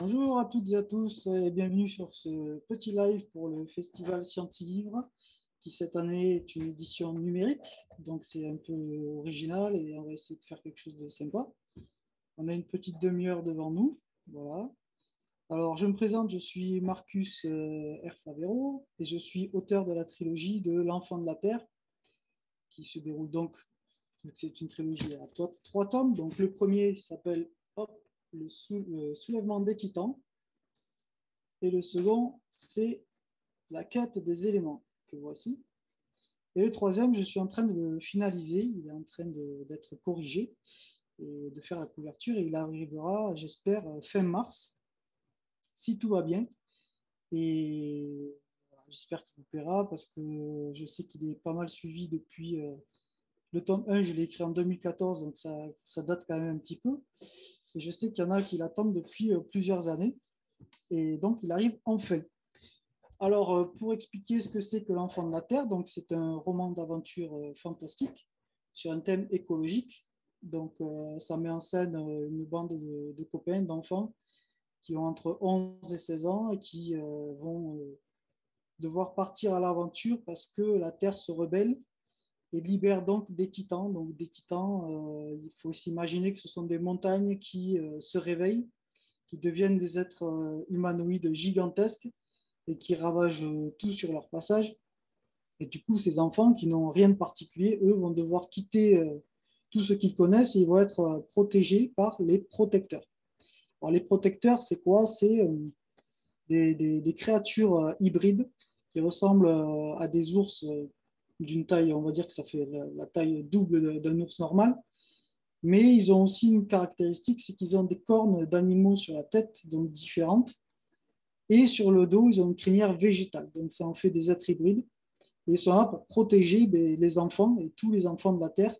Bonjour à toutes et à tous et bienvenue sur ce petit live pour le festival Scientilivre qui cette année est une édition numérique, donc c'est un peu original et on va essayer de faire quelque chose de sympa. On a une petite demi-heure devant nous, voilà. Alors je me présente, je suis Marcus R. Favero et je suis auteur de la trilogie de L'Enfant de la Terre qui se déroule donc, vu que c'est une trilogie à trois tomes, donc le premier s'appelle le soulèvement des titans. Et le second, c'est la quête des éléments que voici. Et le troisième, je suis en train de le finaliser. Il est en train d'être corrigé et de faire la couverture. Et il arrivera, j'espère, fin mars, si tout va bien. Et voilà, j'espère qu'il vous plaira parce que je sais qu'il est pas mal suivi depuis le tome 1. Je l'ai écrit en 2014, donc ça date quand même un petit peu. Et je sais qu'il y en a qui l'attendent depuis plusieurs années. Et donc, il arrive enfin. Alors, pour expliquer ce que c'est que l'enfant de la Terre, donc c'est un roman d'aventure fantastique sur un thème écologique. Donc, ça met en scène une bande de copains, d'enfants qui ont entre 11 et 16 ans et qui vont devoir partir à l'aventure parce que la Terre se rebelle et libère donc des titans. Donc, des titans, il faut s'imaginer que ce sont des montagnes qui se réveillent, qui deviennent des êtres humanoïdes gigantesques et qui ravagent tout sur leur passage. Et du coup, ces enfants qui n'ont rien de particulier, eux, vont devoir quitter tout ce qu'ils connaissent et ils vont être protégés par les protecteurs. Alors, les protecteurs, c'est quoi? C'est des créatures hybrides qui ressemblent à des ours d'une taille, on va dire que ça fait la taille double d'un ours normal. Mais ils ont aussi une caractéristique, c'est qu'ils ont des cornes d'animaux sur la tête, donc différentes. Et sur le dos, ils ont une crinière végétale. Donc, ça en fait des êtres hybrides. Et ils sont là pour protéger les enfants et tous les enfants de la Terre,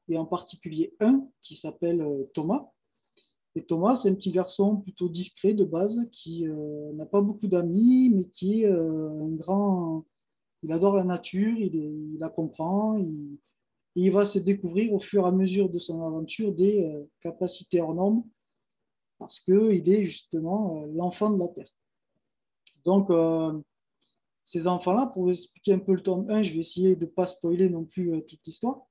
et en particulier un qui s'appelle Thomas. Et Thomas, c'est un petit garçon plutôt discret de base qui n'a pas beaucoup d'amis, mais qui est un grand. Il adore la nature, il la comprend, et il va se découvrir au fur et à mesure de son aventure des capacités hors normes parce qu'il est justement l'enfant de la Terre. Donc, ces enfants-là, pour vous expliquer un peu le tome 1, je vais essayer de ne pas spoiler non plus toute l'histoire.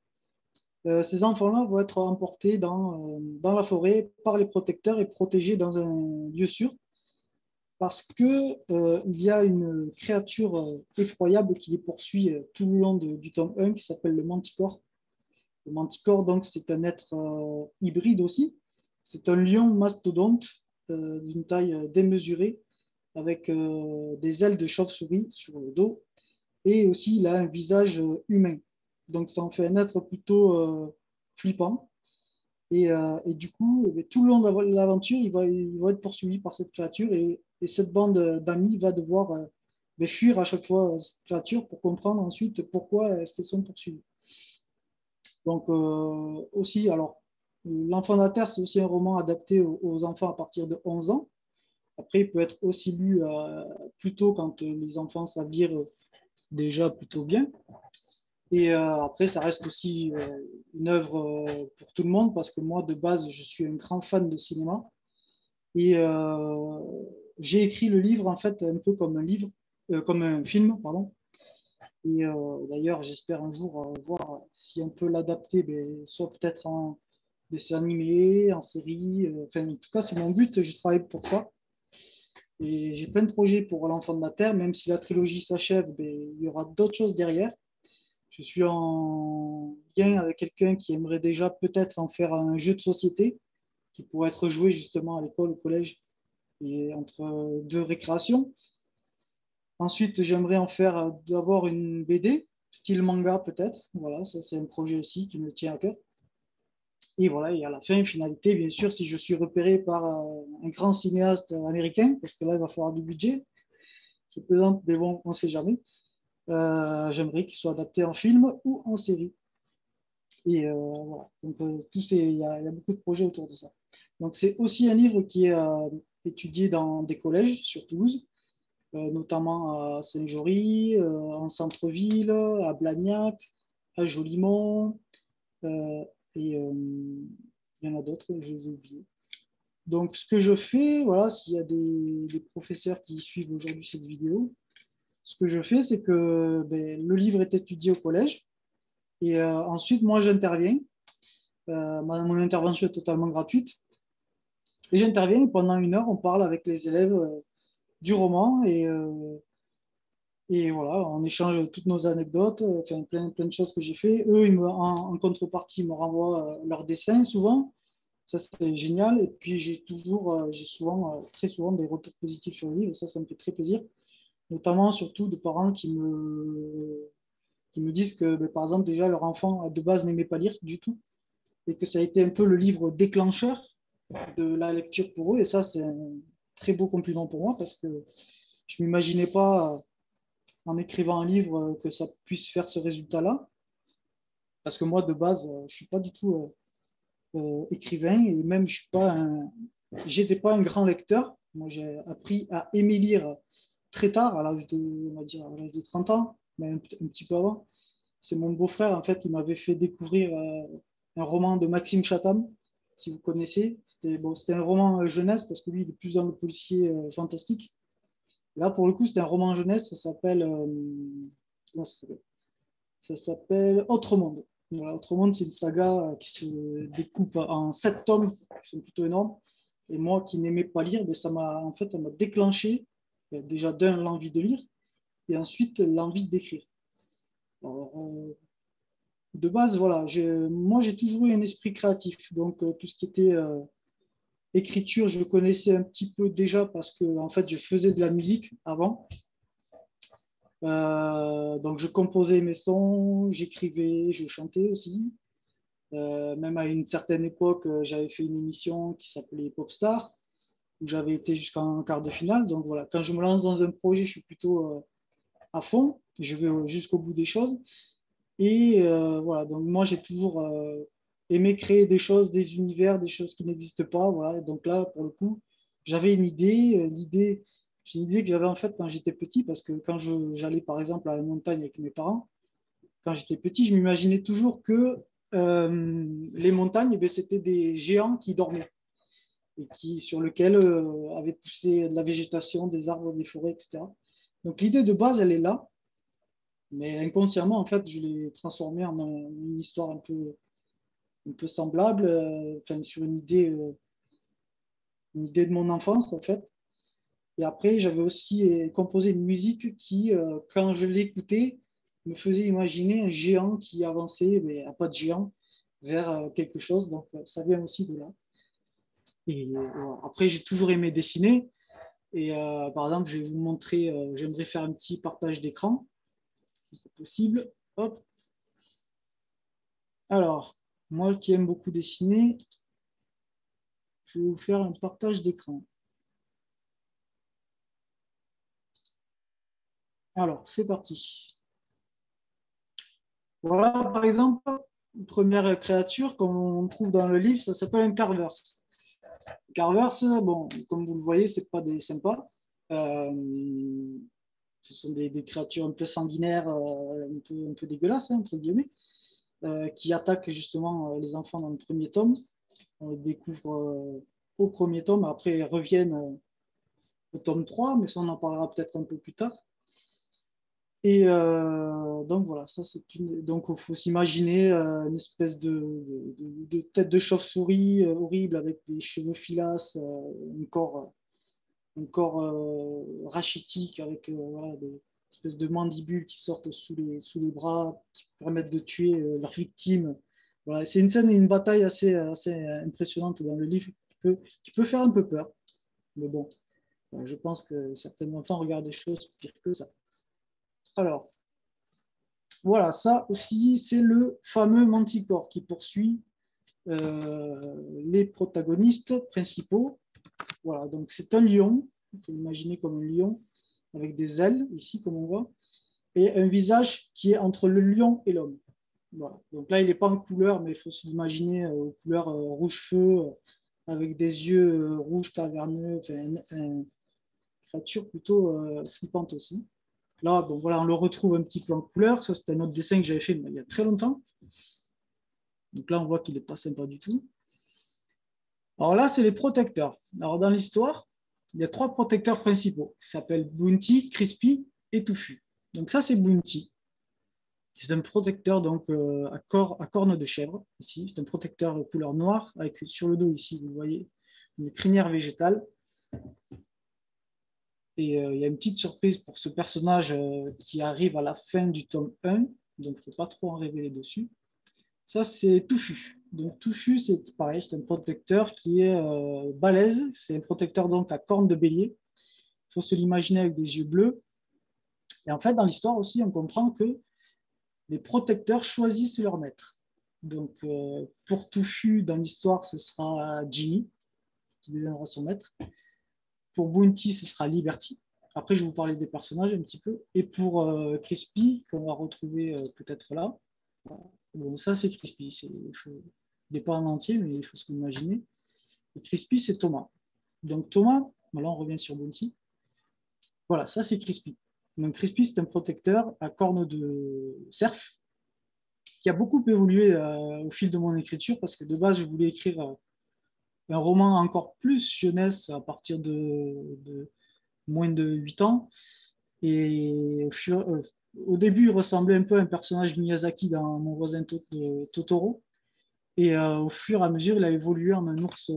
Ces enfants-là vont être emportés dans la forêt par les protecteurs et protégés dans un lieu sûr parce que il y a une créature effroyable qui les poursuit tout le long du tome 1 qui s'appelle le Manticore. Le Manticore, donc, c'est un être hybride aussi. C'est un lion mastodonte d'une taille démesurée avec des ailes de chauve-souris sur le dos et aussi il a un visage humain. Donc ça en fait un être plutôt flippant. Et du coup, tout le long de l'aventure, il va être poursuivi par cette créature et cette bande d'amis va devoir fuir à chaque fois cette créature pour comprendre ensuite pourquoi est-ce qu'elles sont poursuivies. Donc aussi, alors, L'Enfant de la Terre, c'est aussi un roman adapté aux enfants à partir de 11 ans. Après, il peut être aussi lu plus tôt quand les enfants savent lire déjà plutôt bien. Et après, ça reste aussi une œuvre pour tout le monde parce que moi, de base, je suis un grand fan de cinéma. Et j'ai écrit le livre, en fait, un peu comme un livre, comme un film, pardon. Et d'ailleurs, j'espère un jour voir si on peut l'adapter, ben, soit peut-être en dessin animé, en série. Enfin, en tout cas, c'est mon but, je travaille pour ça. Et j'ai plein de projets pour l'Enfant de la Terre, même si la trilogie s'achève, ben, il y aura d'autres choses derrière. Je suis en lien avec quelqu'un qui aimerait déjà peut-être en faire un jeu de société qui pourrait être joué justement à l'école, au collège et entre deux récréations. Ensuite, j'aimerais en faire d'abord une BD, style manga peut-être. Voilà, ça c'est un projet aussi qui me tient à cœur. Et voilà, et à la fin, finalité, bien sûr, si je suis repéré par un grand cinéaste américain, parce que là, il va falloir du budget, je plaisante, mais bon, on ne sait jamais. J'aimerais qu'il soit adapté en film ou en série. Et voilà. Donc, il y a beaucoup de projets autour de ça. Donc, c'est aussi un livre qui est étudié dans des collèges sur Toulouse, notamment à Saint-Jory, en centre-ville, à Blagnac, à Jolimont, et il y en a d'autres, je les ai oubliés. Donc, ce que je fais, voilà, s'il y a des professeurs qui suivent aujourd'hui cette vidéo, ce que je fais, c'est que le livre est étudié au collège et ensuite, moi, j'interviens. Mon intervention est totalement gratuite. Et j'interviens et pendant 1 heure, on parle avec les élèves du roman et voilà, on échange toutes nos anecdotes, enfin, plein de choses que j'ai fait. Eux, en contrepartie, ils me renvoient leurs dessins souvent. Ça, c'est génial. Et puis, j'ai souvent, très souvent des retours positifs sur le livre. Ça me fait très plaisir. Notamment, surtout, de parents qui me disent que, par exemple, déjà, leur enfant, de base, n'aimait pas lire du tout. Et que ça a été un peu le livre déclencheur de la lecture pour eux. Et ça, c'est un très beau compliment pour moi parce que je ne m'imaginais pas, en écrivant un livre, que ça puisse faire ce résultat-là. Parce que moi, de base, je ne suis pas du tout écrivain et même j'étais pas un grand lecteur. Moi, j'ai appris à aimer lire très tard, à l'âge de, on va dire, à l'âge de 30 ans, mais un petit peu avant. C'est mon beau-frère, en fait, qui m'avait fait découvrir un roman de Maxime Chatham, si vous connaissez. C'était un roman jeunesse, parce que lui, il est plus dans le policier fantastique. Là, pour le coup, c'était un roman jeunesse, comment ça s'appelle ça s'appelle Autre Monde. Voilà, Autre Monde, c'est une saga qui se découpe en 7 tomes, qui sont plutôt énormes. Et moi qui n'aimais pas lire, ça m'a déclenché déjà l'envie de lire et ensuite l'envie d'écrire. Alors, de base, voilà, moi j'ai toujours eu un esprit créatif. Donc tout ce qui était écriture, je connaissais un petit peu déjà parce que en fait, je faisais de la musique avant. Donc je composais mes sons, j'écrivais, je chantais aussi. Même à une certaine époque, j'avais fait une émission qui s'appelait Popstar, où j'avais été jusqu'en quart de finale. Donc voilà, quand je me lance dans un projet, je suis plutôt à fond, je vais jusqu'au bout des choses. Et voilà, donc moi j'ai toujours aimé créer des choses, des univers, des choses qui n'existent pas. Voilà, et donc là, pour le coup, j'avais une idée. C'est une idée que j'avais en fait quand j'étais petit, parce que quand j'allais par exemple à la montagne avec mes parents, quand j'étais petit, je m'imaginais toujours que les montagnes, eh bien, c'était des géants qui dormaient et sur lesquels avait poussé de la végétation, des arbres, des forêts, etc. Donc l'idée de base, elle est là, mais inconsciemment, en fait, je l'ai transformée en une histoire un peu semblable, enfin, sur une idée de mon enfance, en fait. Et après, j'avais aussi composé une musique qui, quand je l'écoutais, me faisait imaginer un géant qui avançait, mais à pas de géant, vers quelque chose. Donc, ça vient aussi de là. Et voilà. Après, j'ai toujours aimé dessiner. Et par exemple, je vais vous montrer, j'aimerais faire un petit partage d'écran, si c'est possible. Hop. Alors, moi qui aime beaucoup dessiner, je vais vous faire un partage d'écran. Alors, c'est parti. Voilà, par exemple, une première créature qu'on trouve dans le livre, ça s'appelle un Carvers. Carvers, bon, comme vous le voyez, c'est pas des sympas. Ce sont des créatures un peu sanguinaires, un peu dégueulasses, hein, entre guillemets, qui attaquent justement les enfants dans le premier tome. On les découvre au premier tome, après ils reviennent au tome 3, mais ça on en parlera peut-être un peu plus tard. Et donc voilà, ça c'est une. Donc il faut s'imaginer une espèce de tête de chauve-souris horrible avec des cheveux filasses, un corps rachitique avec voilà, des espèces de mandibules qui sortent sous les bras, qui permettent de tuer leurs victimes. Voilà, c'est une scène et une bataille assez impressionnante dans le livre qui peut faire un peu peur. Mais bon, je pense que certains enfants regardent des choses pires que ça. Alors, voilà, ça aussi, c'est le fameux Manticore qui poursuit les protagonistes principaux. Voilà, donc c'est un lion, vous pouvez l'imaginer comme un lion, avec des ailes, ici, comme on voit, et un visage qui est entre le lion et l'homme. Voilà. Donc là, il n'est pas en couleur, mais il faut s'imaginer aux couleurs rouge-feu, avec des yeux rouges caverneux, enfin, une créature plutôt flippante aussi. Là, bon, voilà, on le retrouve un petit peu en couleur. Ça, c'est un autre dessin que j'avais fait il y a très longtemps. Donc là, on voit qu'il n'est pas sympa du tout. Alors là, c'est les protecteurs. Alors dans l'histoire, il y a 3 protecteurs principaux qui s'appellent Bounty, Crispy et Touffu. Donc ça, c'est Bounty. C'est un protecteur donc, à cornes de chèvre. Ici, c'est un protecteur de couleur noire avec sur le dos ici, vous voyez, une crinière végétale. Et il y a une petite surprise pour ce personnage qui arrive à la fin du tome 1. Donc, il ne faut pas trop en révéler dessus. Ça, c'est Touffu. Donc, Touffu, c'est pareil, c'est un protecteur qui est balèze. C'est un protecteur donc à cornes de bélier. Il faut se l'imaginer avec des yeux bleus. Et en fait, dans l'histoire aussi, on comprend que les protecteurs choisissent leur maître. Donc, pour Touffu, dans l'histoire, ce sera Jimmy qui deviendra son maître. Pour Bounty, ce sera Liberty. Après, je vais vous parler des personnages un petit peu. Et pour Crispy, qu'on va retrouver peut-être là, bon, ça c'est Crispy. Il n'est pas en entier, mais il faut se l'imaginer. Et Crispy, c'est Thomas. Donc Thomas, là on revient sur Bounty. Voilà, ça c'est Crispy. Donc Crispy, c'est un protecteur à cornes de cerf qui a beaucoup évolué au fil de mon écriture parce que de base, je voulais écrire un roman encore plus jeunesse à partir de moins de 8 ans. Et au début, il ressemblait un peu à un personnage Miyazaki dans Mon voisin Totoro. Et au fur et à mesure, il a évolué en un ours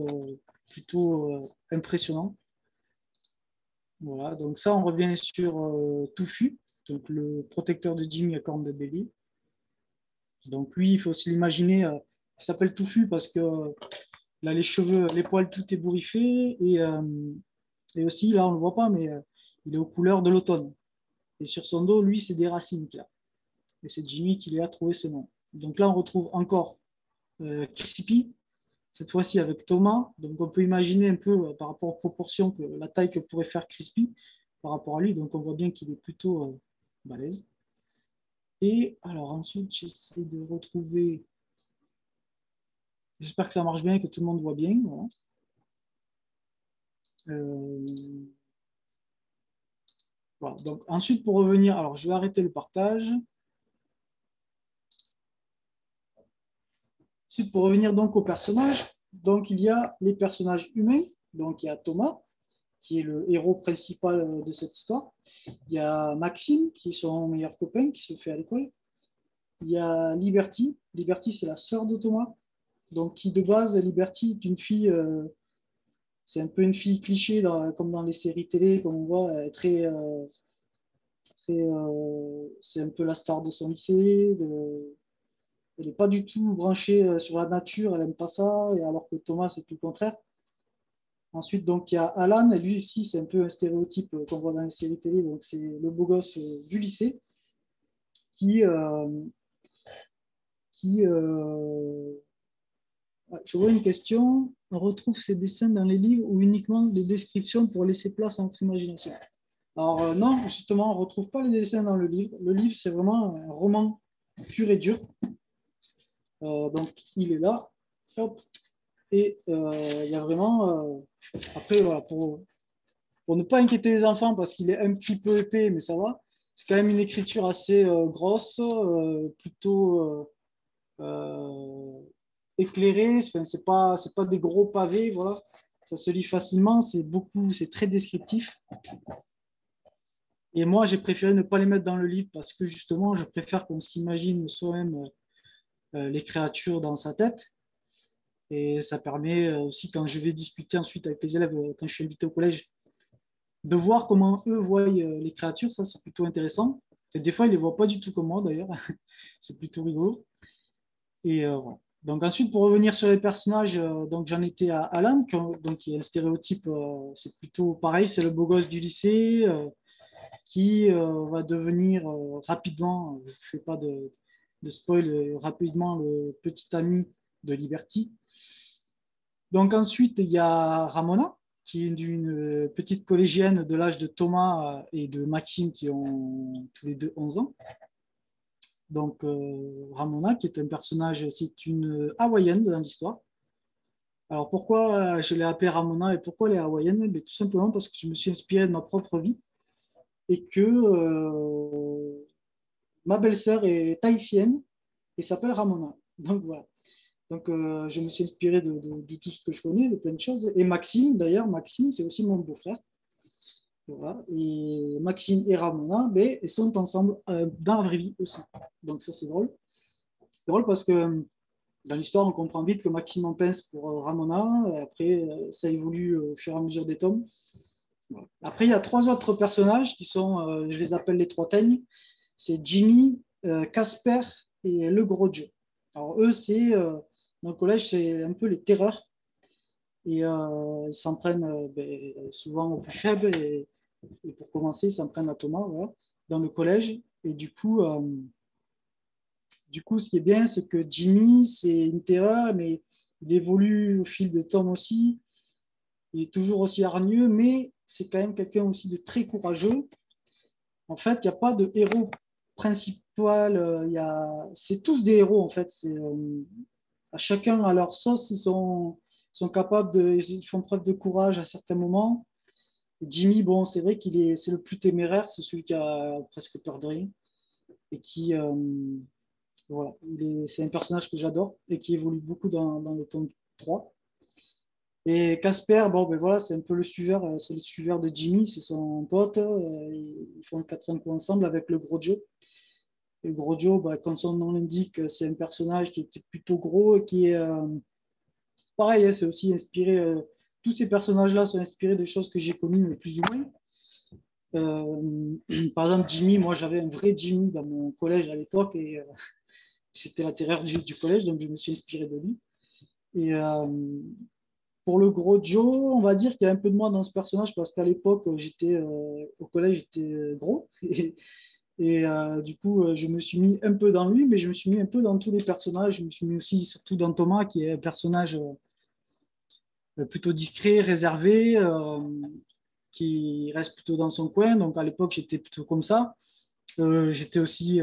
plutôt impressionnant. Voilà, donc ça, on revient sur Touffu, donc le protecteur de Jimmy à cornes de bélier. Donc lui, il faut se l'imaginer, il s'appelle Touffu parce que là, les cheveux, les poils, tout ébouriffé. Et aussi, là, on ne le voit pas, mais il est aux couleurs de l'automne. Et sur son dos, lui, c'est des racines qu'il a. Et c'est Jimmy qui lui a trouvé ce nom. Donc là, on retrouve encore Crispy, cette fois-ci avec Thomas. Donc on peut imaginer un peu par rapport aux proportions que la taille que pourrait faire Crispy par rapport à lui. Donc on voit bien qu'il est plutôt balèze. Et alors ensuite, j'essaie de retrouver. J'espère que ça marche bien et que tout le monde voit bien. Voilà. Voilà. Donc ensuite, pour revenir, alors je vais arrêter le partage. Ensuite, pour revenir donc aux personnages, donc il y a les personnages humains. Donc il y a Thomas, qui est le héros principal de cette histoire. Il y a Maxime, qui est son meilleur copain, qui se fait à l'école. Il y a Liberty. Liberty, c'est la sœur de Thomas. Donc, qui de base, Liberty est une fille, c'est un peu une fille cliché, comme dans les séries télé, comme on voit, c'est un peu la star de son lycée. Elle n'est pas du tout branchée sur la nature, elle n'aime pas ça, et alors que Thomas, c'est tout le contraire. Ensuite, donc, il y a Alan, et lui aussi, c'est un peu un stéréotype qu'on voit dans les séries télé, donc c'est le beau gosse du lycée qui, je vois une question, on retrouve ces dessins dans les livres ou uniquement des descriptions pour laisser place à notre imagination? Alors non, justement, on ne retrouve pas les dessins dans le livre. Le livre, c'est vraiment un roman pur et dur. Donc, il est là. Hop. Et il y a vraiment... après, voilà, pour ne pas inquiéter les enfants, parce qu'il est un petit peu épais, mais ça va, c'est quand même une écriture assez grosse, plutôt éclairée. Enfin, c'est pas des gros pavés, voilà. Ça se lit facilement, c'est très descriptif. Et moi, j'ai préféré ne pas les mettre dans le livre parce que justement, je préfère qu'on s'imagine soi-même les créatures dans sa tête. Et ça permet aussi, quand je vais discuter ensuite avec les élèves, quand je suis invité au collège, de voir comment eux voient les créatures. Ça, c'est plutôt intéressant. Et des fois, ils ne les voient pas du tout comme moi, d'ailleurs. C'est plutôt rigolo. Et voilà. Donc ensuite, pour revenir sur les personnages, donc j'en étais à Alan, donc, qui est un stéréotype, c'est plutôt pareil, c'est le beau gosse du lycée qui va devenir rapidement, je ne fais pas de spoil, rapidement le petit ami de Liberty. Donc ensuite, il y a Ramona, qui est une petite collégienne de l'âge de Thomas et de Maxime, qui ont tous les deux 11 ans. Donc Ramona, qui est un personnage, c'est une hawaïenne dans l'histoire. Alors pourquoi je l'ai appelée Ramona et pourquoi elle est hawaïenne? Mais tout simplement parce que je me suis inspiré de ma propre vie et que ma belle-sœur est tahitienne et s'appelle Ramona. Donc voilà. Donc, je me suis inspiré de tout ce que je connais, de plein de choses. Et Maxime, d'ailleurs, Maxime, c'est aussi mon beau-frère. Voilà. Et Maxime et Ramona, ben, ils sont ensemble dans la vraie vie aussi. Donc, ça, c'est drôle. C'est drôle parce que dans l'histoire, on comprend vite que Maxime en pince pour Ramona. Et après, ça évolue au fur et à mesure des tomes. Voilà. Après, il y a 3 autres personnages qui sont, je les appelle les 3 teignes. C'est Jimmy, Casper et le gros Joe. Alors, eux, c'est dans le collège, c'est un peu les terreurs. Et ils s'en prennent ben, souvent aux plus faibles. Et pour commencer, ils s'en prennent à Thomas voilà, dans le collège. Et du coup, ce qui est bien, c'est que Jimmy, c'est une terreur, mais il évolue au fil des tomes aussi. Il est toujours aussi hargneux, mais c'est quand même quelqu'un aussi de très courageux. En fait, il n'y a pas de héros principal. C'est tous des héros, en fait. À chacun à leur sauce, sont capables ils font preuve de courage à certains moments. Jimmy, bon, c'est vrai c'est le plus téméraire, c'est celui qui a presque peur de rien et voilà, c'est un personnage que j'adore et qui évolue beaucoup dans le tome 3. Et Casper, bon, ben voilà, c'est un peu c'est le suiveur de Jimmy, c'est son pote. Ils font 4-5 coups ensemble avec le gros Joe. Et le gros Joe, ben, comme son nom l'indique, c'est un personnage qui est plutôt gros et qui est pareil, hein, c'est aussi inspiré. Tous ces personnages-là sont inspirés de choses que j'ai connues, mais plus ou moins. Par exemple, Jimmy, moi j'avais un vrai Jimmy dans mon collège à l'époque et c'était la terreur du collège, donc je me suis inspiré de lui. Et pour le gros Joe, on va dire qu'il y a un peu de moi dans ce personnage parce qu'à l'époque, au collège, j'étais gros. Et du coup, je me suis mis un peu dans lui, mais je me suis mis un peu dans tous les personnages. Je me suis mis aussi surtout dans Thomas, qui est un personnage plutôt discret, réservé, qui reste plutôt dans son coin. Donc à l'époque, j'étais plutôt comme ça. J'étais aussi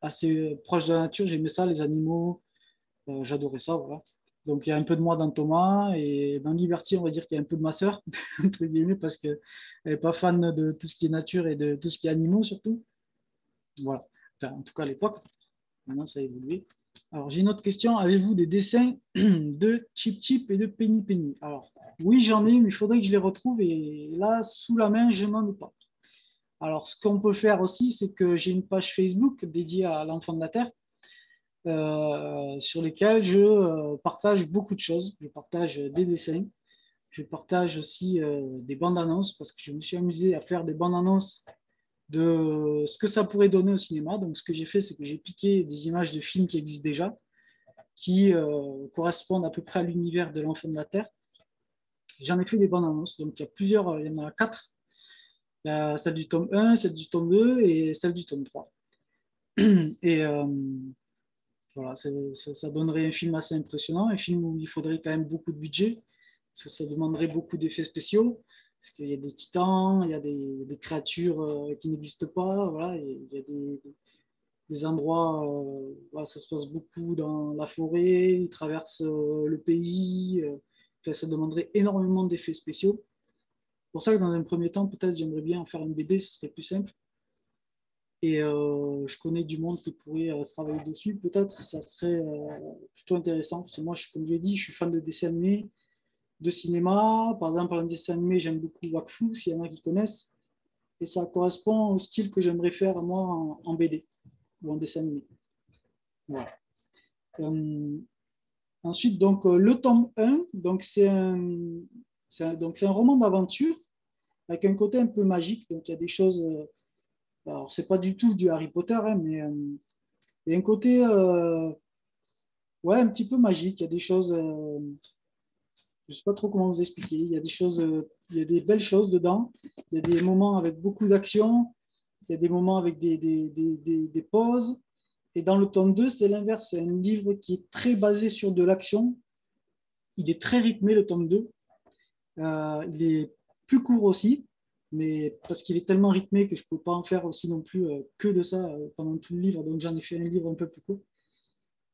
assez proche de la nature, j'aimais ça, les animaux, j'adorais ça, voilà. Donc il y a un peu de moi dans Thomas et dans Liberty, on va dire qu'il y a un peu de ma sœur, entre guillemets, parce qu'elle n'est pas fan de tout ce qui est nature et de tout ce qui est animaux surtout. Voilà, enfin, en tout cas à l'époque, maintenant ça a évolué. Alors j'ai une autre question, avez-vous des dessins de Chip Chip et de Penny Penny? Alors oui, j'en ai, mais il faudrait que je les retrouve et là, sous la main, je n'en ai pas. Alors, ce qu'on peut faire aussi, c'est que j'ai une page Facebook dédiée à l'enfant de la Terre sur lesquelles je partage beaucoup de choses. Je partage des dessins, je partage aussi des bandes annonces parce que je me suis amusé à faire des bandes annonces de ce que ça pourrait donner au cinéma. Donc, ce que j'ai fait, c'est que j'ai piqué des images de films qui existent déjà, qui correspondent à peu près à l'univers de l'enfant de la Terre. J'en ai fait des bandes annonces. Donc, il y en a 4. Il y a celle du tome 1, celle du tome 2 et celle du tome 3. Et voilà, ça donnerait un film assez impressionnant, un film où il faudrait quand même beaucoup de budget, parce que ça demanderait beaucoup d'effets spéciaux, parce qu'il y a des titans, il y a des créatures qui n'existent pas, voilà, il y a des endroits, voilà, ça se passe beaucoup dans la forêt, ils traversent le pays, enfin, ça demanderait énormément d'effets spéciaux. C'est pour ça que dans un premier temps, peut-être j'aimerais bien en faire une BD, ce serait plus simple. Et je connais du monde qui pourrait travailler dessus. Peut-être ça serait plutôt intéressant. Parce que moi, comme je l'ai dit, je suis fan de dessins animés, de cinéma. Par exemple, en dessin animé, j'aime beaucoup Wakfu, s'il y en a qui connaissent. Et ça correspond au style que j'aimerais faire, moi, en BD ou en dessin animé. Voilà. Euh, ensuite, donc, le tome 1, donc, c'est un roman d'aventure avec un côté un peu magique. Donc, il y a des choses. Alors, c'est pas du tout du Harry Potter, hein, mais il y a un côté ouais, un petit peu magique. Il y a des choses, je ne sais pas trop comment vous expliquer. Il y a des choses, il y a des belles choses dedans. Il y a des moments avec beaucoup d'action. Il y a des moments avec des pauses. Et dans le tome 2, c'est l'inverse. C'est un livre qui est très basé sur de l'action. Il est très rythmé, le tome 2. Il est plus court aussi, mais parce qu'il est tellement rythmé que je ne peux pas en faire aussi non plus que de ça pendant tout le livre. Donc j'en ai fait un livre un peu plus court.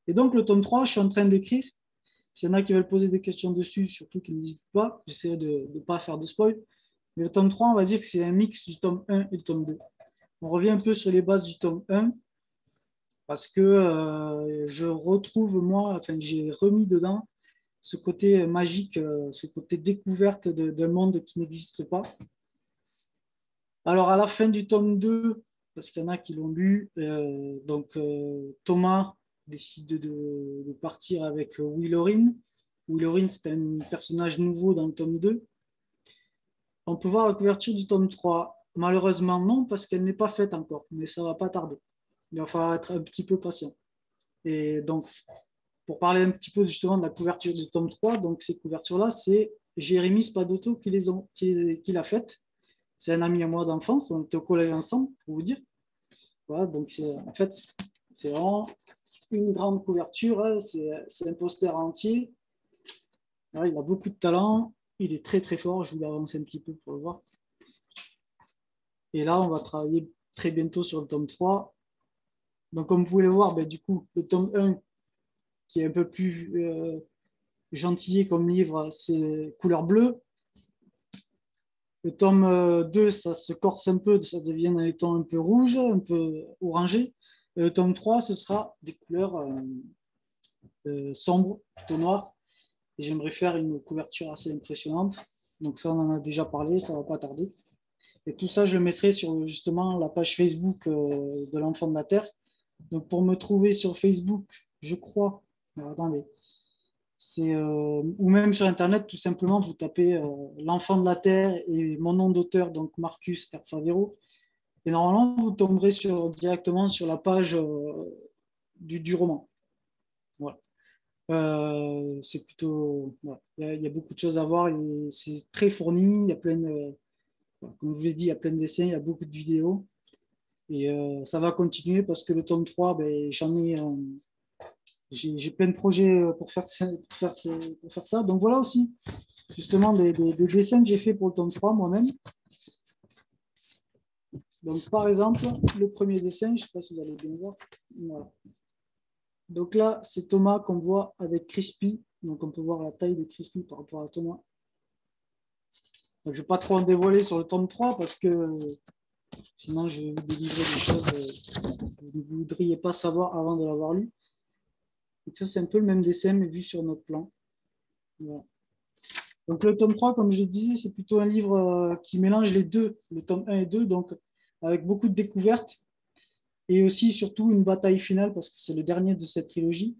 Et donc le tome 3, je suis en train d'écrire. S'il y en a qui veulent poser des questions dessus, surtout qu'ils n'hésitent pas. J'essaie de ne pas faire de spoil. Mais le tome 3, on va dire que c'est un mix du tome 1 et du tome 2. On revient un peu sur les bases du tome 1. parce que je retrouve, moi, enfin, j'ai remis dedans ce côté magique, ce côté découverte d'un monde qui n'existe pas. Alors, à la fin du tome 2, parce qu'il y en a qui l'ont lu, Thomas décide de partir avec Willorin. Willorin, c'est un personnage nouveau dans le tome 2. On peut voir la couverture du tome 3. Malheureusement, non, parce qu'elle n'est pas faite encore, mais ça ne va pas tarder. Il va falloir être un petit peu patient. Et donc, pour parler un petit peu justement de la couverture du tome 3, donc ces couvertures-là, c'est Jérémy Spadotto qui l'a faite. C'est un ami à moi d'enfance, on était au collège ensemble, pour vous dire. Voilà, donc en fait, c'est vraiment une grande couverture, hein, c'est un poster entier. Là, il a beaucoup de talent, il est très très fort, je vous l'avance un petit peu pour le voir. Et là, on va travailler très bientôt sur le tome 3. Donc, comme vous pouvez le voir, ben, du coup, le tome 1, qui est un peu plus gentillé comme livre, c'est couleur bleue. Le tome 2, ça se corse un peu, ça devient dans les tons un peu rouges, un peu orangés. Et le tome 3, ce sera des couleurs sombres, plutôt noires. Et j'aimerais faire une couverture assez impressionnante. Donc ça, on en a déjà parlé, ça ne va pas tarder. Et tout ça, je le mettrai sur justement la page Facebook de l'Enfant de la Terre. Donc pour me trouver sur Facebook, je crois, attendez, ou même sur Internet, tout simplement, vous tapez l'Enfant de la Terre et mon nom d'auteur, donc Marcus R. Favero. Et normalement, vous tomberez directement sur la page du roman. Voilà. C'est plutôt. Voilà. Il y a beaucoup de choses à voir et c'est très fourni. Il y a plein de, comme je vous l'ai dit, il y a plein de dessins, il y a beaucoup de vidéos. Et ça va continuer parce que le tome 3, ben, j'ai plein de projets pour faire ça. Donc voilà aussi, justement, des dessins que j'ai fait pour le tome 3 moi-même. Donc par exemple, le premier dessin, je ne sais pas si vous allez bien voir. Voilà. Donc là, c'est Thomas qu'on voit avec Crispy. Donc on peut voir la taille de Crispy par rapport à Thomas. Donc, je ne vais pas trop en dévoiler sur le tome 3 parce que sinon je vais vous délivrer des choses que vous ne voudriez pas savoir avant de l'avoir lu. Donc ça, c'est un peu le même dessin, mais vu sur notre plan. Voilà. Donc le tome 3, comme je le disais, c'est plutôt un livre qui mélange les deux, le tome 1 et 2, donc avec beaucoup de découvertes et aussi surtout une bataille finale, parce que c'est le dernier de cette trilogie,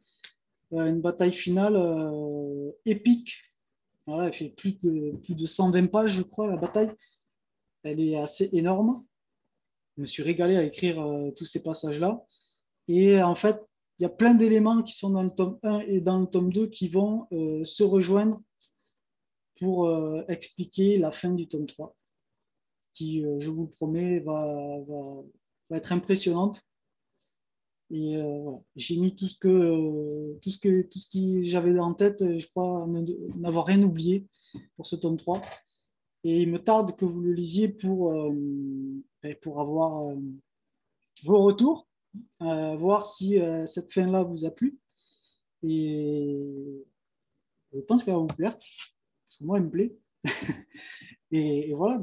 une bataille finale épique. Voilà, elle fait plus de 120 pages, je crois, la bataille. Elle est assez énorme. Je me suis régalé à écrire tous ces passages-là. Et en fait, il y a plein d'éléments qui sont dans le tome 1 et dans le tome 2 qui vont se rejoindre pour expliquer la fin du tome 3, qui, je vous le promets, va être impressionnante. Et voilà. J'ai mis tout ce que j'avais en tête, je crois n'avoir rien oublié pour ce tome 3. Et il me tarde que vous le lisiez pour avoir vos retours, voir si cette fin-là vous a plu. Et je pense qu'elle va vous plaire, parce que moi, elle me plaît. Et voilà,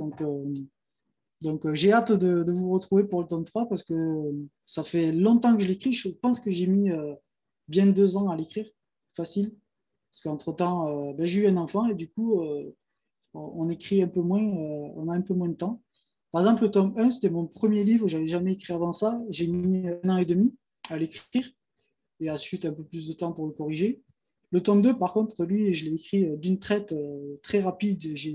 donc j'ai hâte de vous retrouver pour le tome 3 parce que ça fait longtemps que je l'écris. Je pense que j'ai mis bien 2 ans à l'écrire, facile. Parce qu'entre-temps, ben, j'ai eu un enfant et du coup, on écrit un peu moins, on a un peu moins de temps. Par exemple, le tome 1, c'était mon premier livre, je n'avais jamais écrit avant ça. J'ai mis 1 an et demi à l'écrire et ensuite un peu plus de temps pour le corriger. Le tome 2, par contre, lui, je l'ai écrit d'une traite très rapide. Je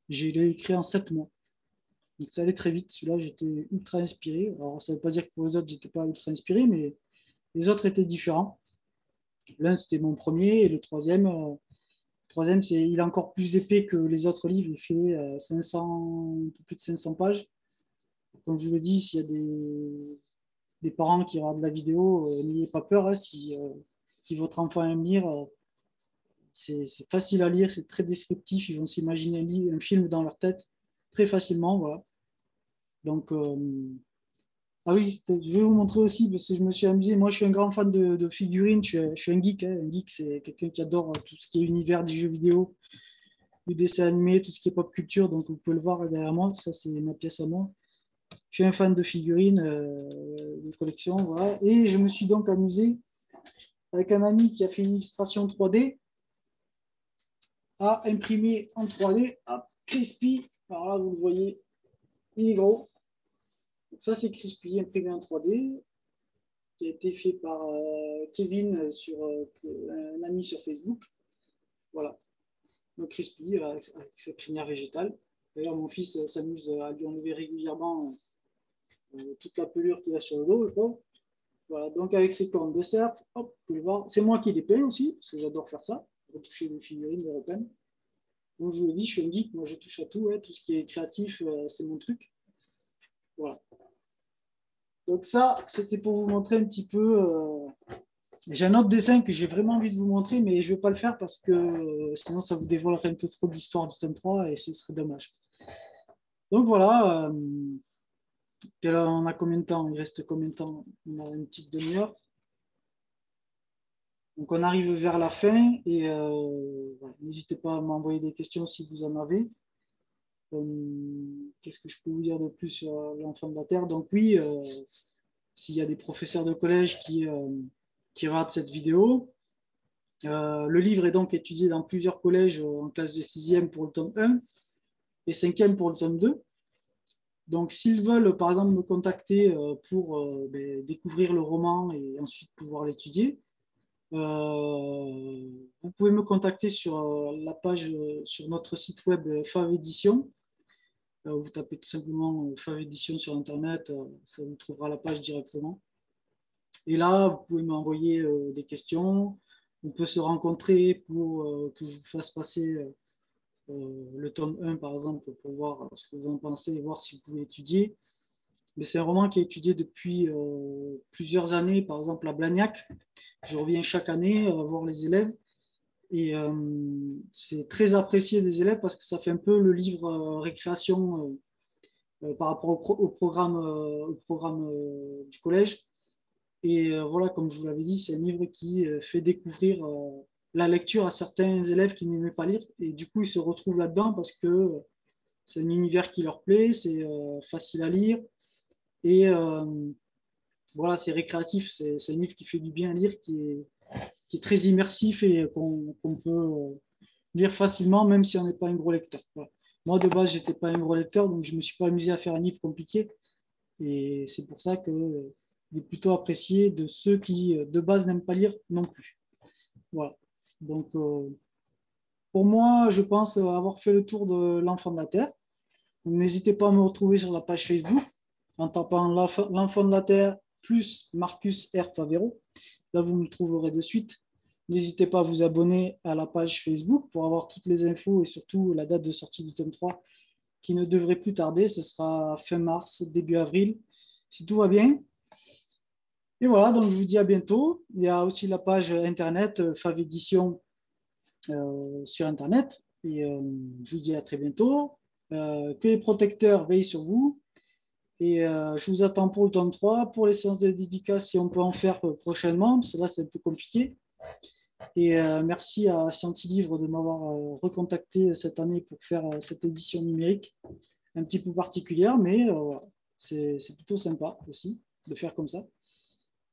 l'ai écrit en 7 mois. Donc ça allait très vite. Celui-là, j'étais ultra inspiré. Alors, ça ne veut pas dire que pour les autres, je n'étais pas ultra inspiré, mais les autres étaient différents. L'un, c'était mon premier, et le troisième, il est encore plus épais que les autres livres. Il fait 500, un peu plus de 500 pages. Comme je vous le dis, s'il y a des parents qui regardent la vidéo, n'ayez pas peur. Hein, si votre enfant aime lire, c'est facile à lire, c'est très descriptif. Ils vont s'imaginer un film dans leur tête très facilement. Voilà. Donc, ah oui, je vais vous montrer aussi parce que je me suis amusé. Moi, je suis un grand fan de figurines. Je suis un geek. Hein. Un geek, c'est quelqu'un qui adore tout ce qui est univers des jeux vidéo, du dessin animé, tout ce qui est pop culture. Donc, vous pouvez le voir derrière moi. Ça, c'est ma pièce à moi. Je suis un fan de figurines, de collection, voilà. Et je me suis donc amusé avec un ami qui a fait une illustration 3D à imprimer en 3D. Hop, Crispy. Alors là, vous le voyez, il est gros. Donc ça, c'est Crispy imprimé en 3D, qui a été fait par Kevin, un ami sur Facebook. Voilà. Donc Crispy avec sa crinière végétale. D'ailleurs, mon fils s'amuse à lui enlever régulièrement toute la pelure qu'il a sur le dos, je crois. Voilà, donc avec ses cornes de cerf, hop, vous pouvez le voir. C'est moi qui les peins aussi, parce que j'adore faire ça, retoucher les figurines, les repeindre. Donc je vous l'ai dit, je suis un geek, moi je touche à tout, tout ce qui est créatif, c'est mon truc. Voilà. Donc ça, c'était pour vous montrer un petit peu. J'ai un autre dessin que j'ai vraiment envie de vous montrer, mais je ne vais pas le faire parce que sinon ça vous dévoilerait un peu trop de l'histoire du tome 3 et ce serait dommage. Donc voilà, on a combien de temps? Il reste combien de temps? On a une petite demi-heure. Donc on arrive vers la fin et voilà, n'hésitez pas à m'envoyer des questions si vous en avez. Qu'est-ce que je peux vous dire de plus sur l'enfant de la Terre? Donc oui, s'il y a des professeurs de collège qui ratent cette vidéo, le livre est donc étudié dans plusieurs collèges en classe de 6e pour le tome 1 et 5e pour le tome 2. Donc s'ils veulent par exemple me contacter pour découvrir le roman et ensuite pouvoir l'étudier, vous pouvez me contacter sur la page, sur notre site web Fav Édition. Vous tapez tout simplement Fav Édition sur Internet, ça vous trouvera la page directement. Et là, vous pouvez m'envoyer des questions. On peut se rencontrer pour que je vous fasse passer le tome 1, par exemple, pour voir ce que vous en pensez et voir si vous pouvez étudier. Mais c'est un roman qui est étudié depuis plusieurs années, par exemple à Blagnac. Je reviens chaque année voir les élèves. Et c'est très apprécié des élèves parce que ça fait un peu le livre récréation par rapport au programme du collège. Et voilà, comme je vous l'avais dit, c'est un livre qui fait découvrir la lecture à certains élèves qui n'aimaient pas lire. Et du coup, ils se retrouvent là-dedans parce que c'est un univers qui leur plaît, c'est facile à lire. Et voilà, c'est récréatif, c'est un livre qui fait du bien à lire, qui est très immersif et qu'on peut lire facilement, même si on n'est pas un gros lecteur. Voilà. Moi, de base, je n'étais pas un gros lecteur, donc je ne me suis pas amusé à faire un livre compliqué. Et c'est pour ça qu'il est plutôt apprécié de ceux qui, de base, n'aiment pas lire non plus. Voilà. Donc, pour moi, je pense avoir fait le tour de l'enfant de la Terre. N'hésitez pas à me retrouver sur la page Facebook en tapant l'enfant de la Terre plus Marcus R. Favero. Là, vous me trouverez de suite. N'hésitez pas à vous abonner à la page Facebook pour avoir toutes les infos et surtout la date de sortie du tome 3 qui ne devrait plus tarder. Ce sera fin mars, début avril, si tout va bien. Et voilà, donc je vous dis à bientôt. Il y a aussi la page internet Fav Édition sur internet. Et je vous dis à très bientôt. Que les protecteurs veillent sur vous. Et je vous attends pour le tome 3, pour les séances de dédicace, si on peut en faire prochainement, parce que là, c'est un peu compliqué. Et merci à Scientilivre de m'avoir recontacté cette année pour faire cette édition numérique, un petit peu particulière, mais c'est plutôt sympa aussi de faire comme ça.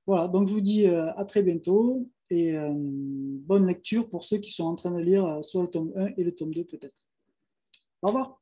Voilà, donc je vous dis à très bientôt et bonne lecture pour ceux qui sont en train de lire soit le tome 1 et le tome 2 peut-être. Au revoir.